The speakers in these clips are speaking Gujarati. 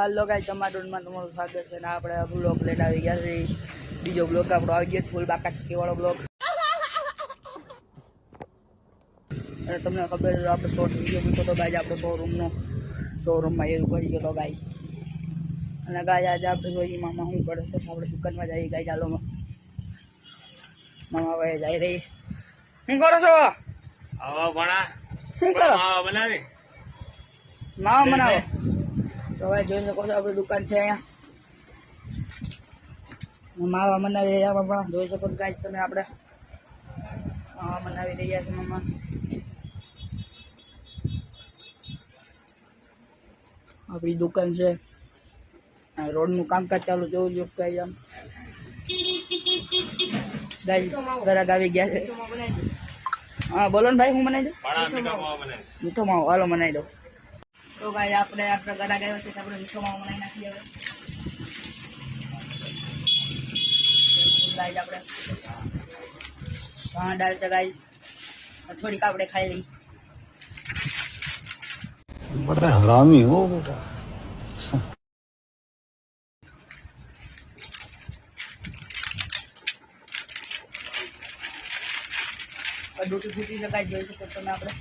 હાલો ગાઈસ ટમાટરમાં તમારું સ્વાગત છે ને આપણે બ્લોગ લેટ આવી ગયા છે બીજો બ્લોગ આપણો આવી ગયો ફૂલ બાકા ચીકી વાળો બ્લોગ અને તમને ખબર છે આપણે શોર્ટ વિડીયો મૂક્યો તો ગાઈસ આપણે શોરૂમમાં એ કરી ગયો તો ગાઈસ અને ગાઈસ આજે આપણે જોઈએ મામા શું કરે છે આપણે દુકાનમાં જઈએ ગાઈસ ચાલો મામા ભાઈ જઈ રહી શું કરો છો શું કરો માવા બનાવો તો હવે જોઈ શકો છો આપણી દુકાન છે અહીંયા માવા બનાવી રહ્યા પણ જોઈ શકો છો ગાઈસ તમે આપણે માવા બનાવી રહ્યા છે મમ્મા આપણી દુકાન છે રોડનું કામકાજ ચાલુ જોવું જો કઈ આમ ગાઈસ ઘરાક આવી ગયા છે હા બોલો ને ભાઈ હું બનાવી દઉં મીઠો માવો હાલો બનાવી દઉં તો ગાઈસ આપણે ગળા ગયો છે આપણે મીઠો માવો બનાવી નાખીએ હવે ગાઈસ આપણે હા દાળ છે ગાઈસ થોડીક આપણે ખાઈ લઈ बड़ा हरामी हो बेटा ડૂટી ફૂટી શકાય જોઈ શકો તમે આપણે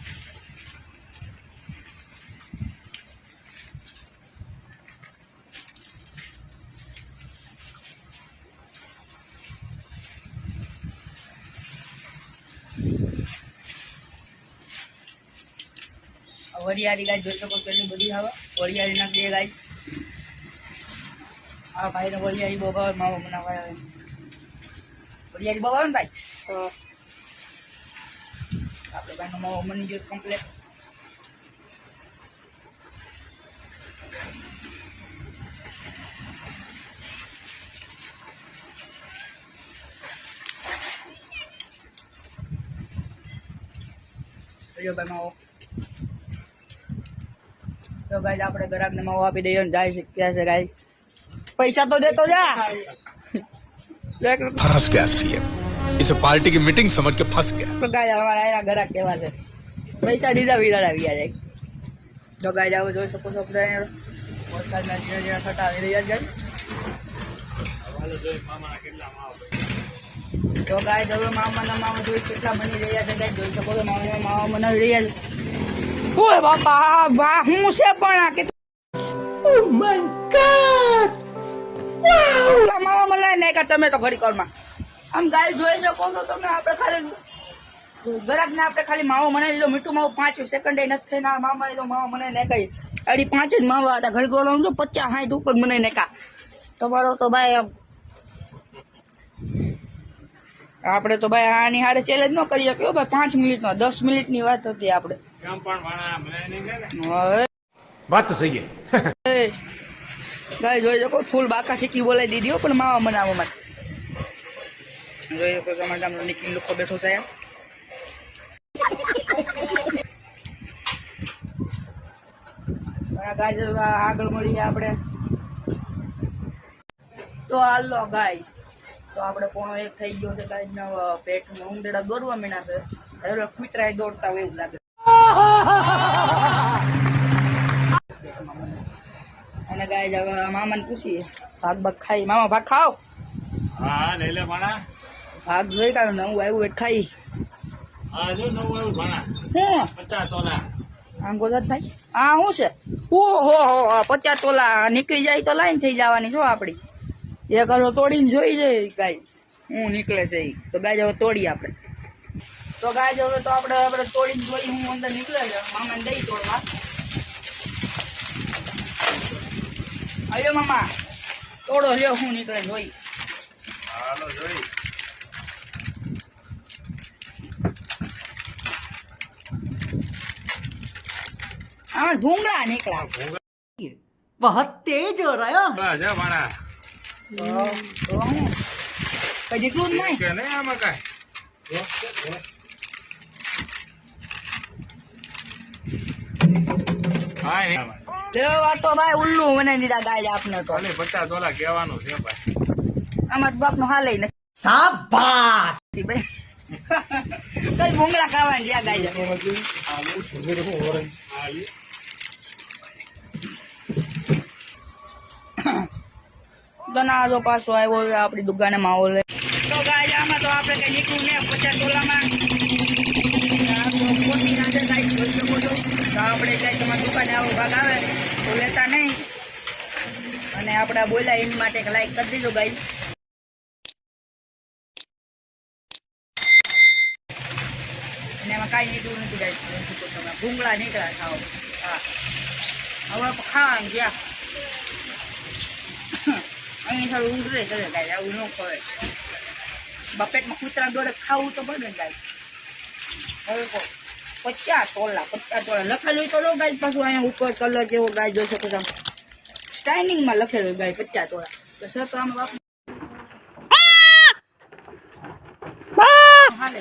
વરિયાળી ગાય જોઈ શકો કેટલી બધી આવે વરિયાળી નાખી દે ગાય આ ભાઈને વરિયાળી બહુ ભાવે માવો બનાવવા આવે વરિયાળી બહુ આવે ને ભાઈ તો આપણે ભાઈનો માવો બની ગયો કમ્પ્લેટ ભાઈ માવો तो गाइस આપણે ગ્રાહકને માવો આપી દઈએ ને જાય છે ક્યાં છે ગાઈસ પૈસા તો દેતો જા फंस गया सीएम इसे पार्टी की मीटिंग समझ के फंस गया तो गाइस हमारा आया ग्राहक केवा છે પૈસા દીધા વિરાડ આવી જાય તો ગાઈસ આવો જોઈ શકો છો આપણે વરસાદના ધીરે ધીરે છટા આવી રહ્યા છે હાલો જોઈ મામાના કેટલા માવો તો ગાઈસ હવે મામાના માવો જોઈ કેટલા બની રહ્યા છે ગાઈસ જોઈ શકો છો મામાના માવો બનાવી રહ્યા છે ઓય બાપા વાહ હું છે પણ આ કે ઓ માય ગોડ વાવ માવા મને નહીં કે તમે તો ઘડી કોલમાં આમ ગાય જોઈ શકો તો તમે આપણે ખાલી ગરાક ને આપણે ખાલી માવો બનાવી દીધો મીઠું માવો 5 સેકન્ડ નથી થઈને મામા એ તો માવો મને નહીં કહી અડી 5 જ માવા હતા ઘડી કોલ તો 50-60 ઉપર મને નહીં કા તમારો તો ભાઈ આપણે તો ભાઈ આની હારે ચેલેન્જ ન કરી શક્યો ભાઈ 5 મિનિટમાં 10 મિનિટની વાત હતી આપણે बात तो सही है गाइस જોઈ શકો ફૂલ બાકા શીખી બોલાવી દીધી પણ માવા બનાવવા માટે જોઈ શકો કે અમારા ગામનો નિકિલ લોકો બેઠો છે ગાઈસ આગળ મળીએ આપણે તો હાલો ગાઈસ તો આપણે પોણો 1 થઈ ગયો છે ગાઈસ ના પેટમાં ઊંધડા દોડવા મીના છે હવે કૂતરાય દોડતા હોય એવું લાગે અને ગાઈસ હવે મામાને પૂછીએ ભાગ ખાઈ મામા ભાગ ખાઓ હા લઈ લે ભાણા ભાગ જોઈ કાઢો નવું આવ્યું એટલે ખાઈ હા જો નવું આવ્યું ભાણા હું 50 તોલા આમ ગોદાત ભાઈ હા શું છે ઓહો 50 તોલા નીકળી જાય તો લાઈન થઈ જવાની શું આપડી એક હરો તોડીને જોઈ જાય ગાઈસ હું નીકળે છે તો ગાઈસ હવે તોડી આપણે તો ગાઈસ હવે તો આપણે તોડીને જોઈ હું અંદર નીકળે છે મામાને દઈ તોડવા આયો મામા તોડો લ્યો હું નીકળે જોઈ હાલો જોઈ આમાં ભૂંગળા નીકળ્યા बहुत तेज हो रहा है બસ જા ભાણા તો હું કઈ જેટલું જ નહીં કે નહીં આમાં કાંઈ હા એ લેવા તો ભાઈ ઉલ્લુ મને દીધા ગાય આપને તો ખાલી 50 તોલા કહેવાનું છે ભાઈ અમાર બાપનો હાલે નથી शाबाश ભાઈ કઈ ભૂંગળા ખાવાની જ્યાં ગાય તો ના જો પાછો આવ્યો છે આપણી દુકાને માવો લે તો ગાય આમાં તો આપણે કઈ નીકળું ને 50 તોલામાં આ તો ખોટી ના છે ગાય જોઈ શકો છો તો આપણે કઈ તમારી દુકાને આવો ભાગ આવે તો લેતા નહીં અને આપણે બોલ્યા એની માટે લાઈક કરી દેજો ગાય અને એમાં કાંઈ નીકળું નથી ગાય તમે ભૂંગળા નીકળ્યા ખાઓ હા હવે ખાવાનું ગયા અહીં થોડું ઊંઘરે કરે ગાય આવું ન ખવાય બપેટમાં કૂતરા દોડે ખાવું તો પડે ગાય હવે 50 તોલા લખેલું તો લો ગાય પાછું અહીંયા ઉપર કલર જેવો ગાય જોઈ શકો તમે સ્ટાઇનિંગમાં લખેલું ગાય 50 તોલા તો સર તો આમ બાપ હાલે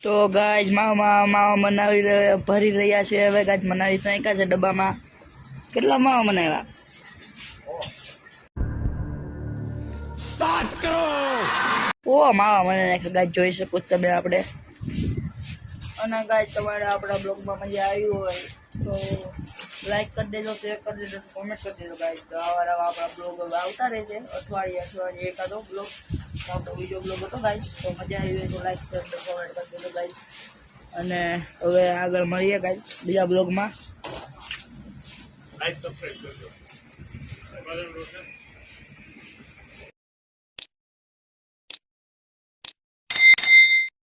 તો ગાય માવા બનાવી ભરી રહ્યા છે હવે ગાય બનાવી સાંક્યા છે ડબ્બામાં કેટલા માવા બનાવ્યા 7 करोड़ ઓ માવા મને નાખે ગાય જોઈ શકો તમે આપણે અને ગાય તમારે આપણા બ્લોગમાં મજા આવી હોય તો લાઈક કરી દેજો શેર કરી દેજો કોમેન્ટ કરી દેજો ગાય તો આવા આપણા બ્લોગ આવતા રહેશે અઠવાડિયે એકાદો બ્લોગ આપણો બીજો બ્લોગ હતો ગાય તો મજા આવી હોય તો લાઈક શેર કોમેન્ટ કરી દેજો ગાય અને હવે આગળ મળીએ ગાય બીજા બ્લોગમાં લાઈક સબસ્ક્રાઇબ કરજો.